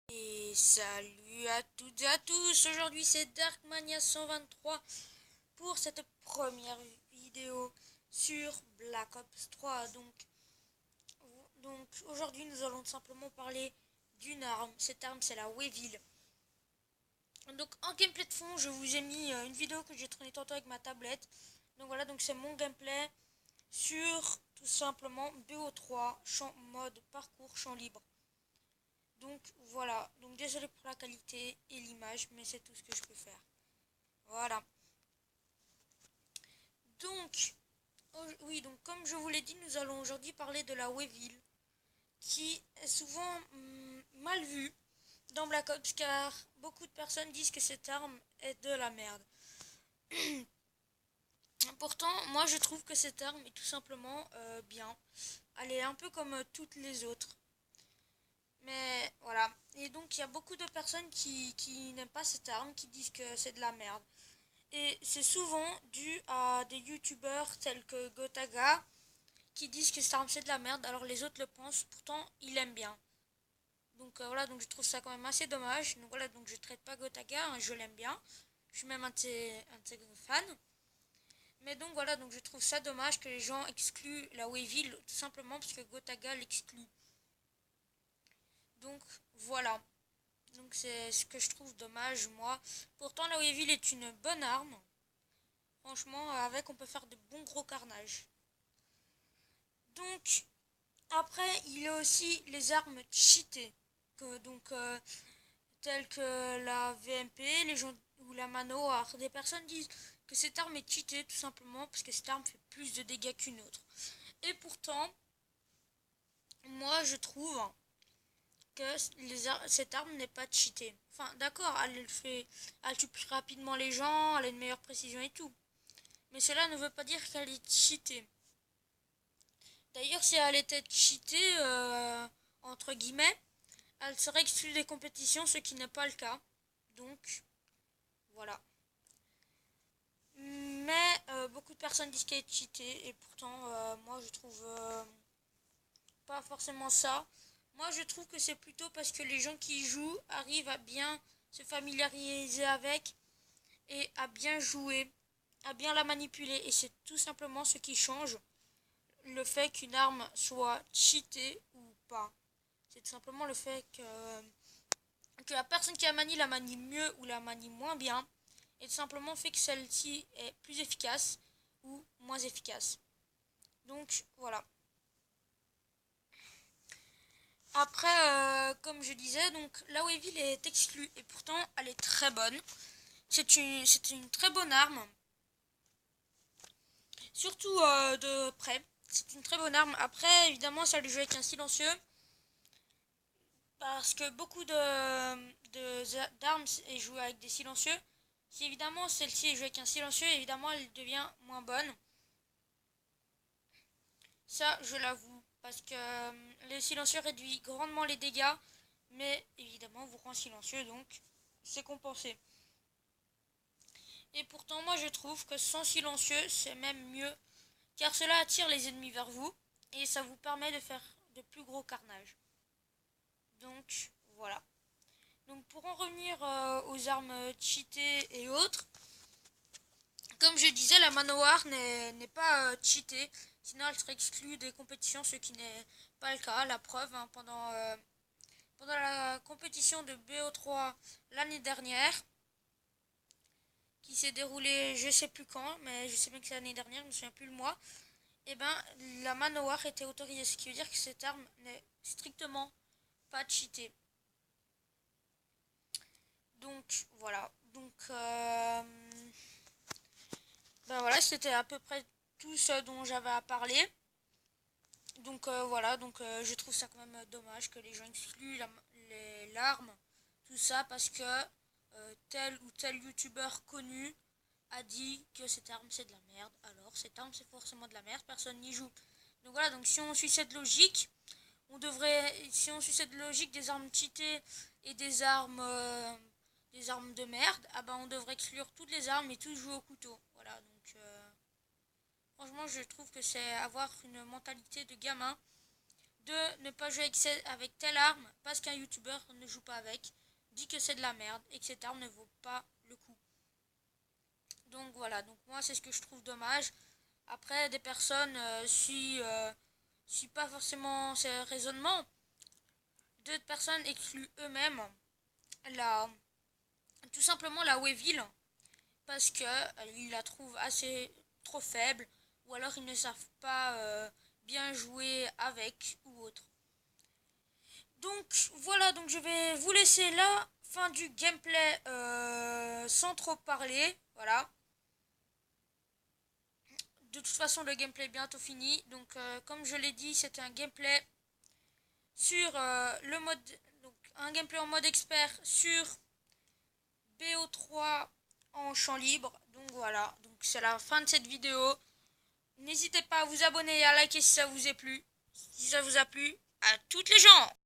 Et salut à toutes et à tous, aujourd'hui c'est Darkmania 123 pour cette première vidéo sur Black Ops 3. Donc aujourd'hui nous allons tout simplement parler d'une arme. Cette arme c'est la Weevil. Donc en gameplay de fond je vous ai mis une vidéo que j'ai tournée tantôt avec ma tablette. Donc voilà, donc c'est mon gameplay sur tout simplement BO3, mode parcours, champ libre. Donc voilà, donc désolé pour la qualité et l'image, mais c'est tout ce que je peux faire. Voilà. Donc, oui, donc comme je vous l'ai dit, nous allons aujourd'hui parler de la Weevil, qui est souvent mal vue dans Black Ops, car beaucoup de personnes disent que cette arme est de la merde. Pourtant, moi je trouve que cette arme est tout simplement bien. Elle est un peu comme toutes les autres. Mais voilà. Et donc il y a beaucoup de personnes qui n'aiment pas cette arme, qui disent que c'est de la merde. Et c'est souvent dû à des youtubeurs tels que Gotaga qui disent que cette arme c'est de la merde, alors les autres le pensent, pourtant ils l'aiment bien. Donc voilà, donc je trouve ça quand même assez dommage. Donc voilà, donc je traite pas Gotaga, hein, je l'aime bien. Je suis même un de ses fans. Mais donc voilà, donc je trouve ça dommage que les gens excluent la Weevil tout simplement parce que Gotaga l'exclut. Donc voilà. Donc c'est ce que je trouve dommage, moi. Pourtant la Weevil est une bonne arme. Franchement, avec on peut faire de bons gros carnages. Donc après, il y a aussi les armes cheatées. Telles que la VMP, les gens ou la Manoir. Des personnes disent que cette arme est cheatée tout simplement parce que cette arme fait plus de dégâts qu'une autre. Et pourtant, moi je trouve que cette arme n'est pas cheatée. Enfin, d'accord, elle tue plus rapidement les gens, elle a une meilleure précision et tout. Mais cela ne veut pas dire qu'elle est cheatée. D'ailleurs, si elle était cheatée, entre guillemets, elle serait exclue des compétitions, ce qui n'est pas le cas. Donc, voilà. Mais beaucoup de personnes disent qu'elle est cheatée, et pourtant, moi, je trouve pas forcément ça. Moi, je trouve que c'est plutôt parce que les gens qui y jouent arrivent à bien se familiariser avec et à bien jouer, à bien la manipuler. Et c'est tout simplement ce qui change le fait qu'une arme soit cheatée ou pas. C'est tout simplement le fait que la personne qui la manie mieux ou la manie moins bien. Et tout simplement fait que celle-ci est plus efficace ou moins efficace. Donc voilà. Après, comme je disais, donc la Weevil est exclue et pourtant elle est très bonne. C'est une très bonne arme. Surtout de près. C'est une très bonne arme. Après, évidemment, ça lui joue avec un silencieux. Parce que beaucoup d'armes est jouée avec des silencieux. Si évidemment celle-ci est jouée avec un silencieux, évidemment elle devient moins bonne. Ça, je l'avoue. Parce que le silencieux réduit grandement les dégâts. Mais évidemment vous rend silencieux, donc c'est compensé. Et pourtant, moi je trouve que sans silencieux, c'est même mieux. Car cela attire les ennemis vers vous. Et ça vous permet de faire de plus gros carnages. Donc, voilà. Donc pour en revenir aux armes cheatées et autres, comme je disais, la Manowar n'est pas cheatée, sinon elle serait exclue des compétitions, ce qui n'est pas le cas. La preuve, hein, pendant la compétition de BO3 l'année dernière, qui s'est déroulée je sais plus quand, mais je sais bien que c'est l'année dernière, je me souviens plus le mois, et ben la Manowar était autorisée, ce qui veut dire que cette arme n'est strictement pas cheatée. Donc voilà. Donc ben voilà, c'était à peu près tout ce dont j'avais à parler. Donc voilà, donc je trouve ça quand même dommage que les gens excluent l'arme, tout ça parce que tel ou tel youtubeur connu a dit que cette arme c'est de la merde. Alors cette arme c'est forcément de la merde, personne n'y joue. Donc voilà, donc si on suit cette logique, si on suit cette logique des armes cheatées et des armes de merde, ah ben on devrait exclure toutes les armes et tous jouer au couteau. Voilà, donc franchement je trouve que c'est avoir une mentalité de gamin de ne pas jouer avec telle arme parce qu'un youtubeur ne joue pas avec, dit que c'est de la merde et que cette arme ne vaut pas le coup. Donc voilà, donc moi c'est ce que je trouve dommage. Après, des personnes suivent pas forcément ces raisonnements. D'autres personnes excluent eux-mêmes la, tout simplement la Weevil parce qu'ils la trouvent assez trop faible ou alors ils ne savent pas bien jouer avec ou autre. Donc voilà, donc je vais vous laisser là, fin du gameplay sans trop parler, voilà. De toute façon le gameplay est bientôt fini, donc comme je l'ai dit, c'était un gameplay sur le mode, donc un gameplay en mode expert sur BO3 en champ libre. Donc voilà, donc c'est la fin de cette vidéo. N'hésitez pas à vous abonner et à liker si ça vous a plu. Si ça vous a plu, à toutes les gens.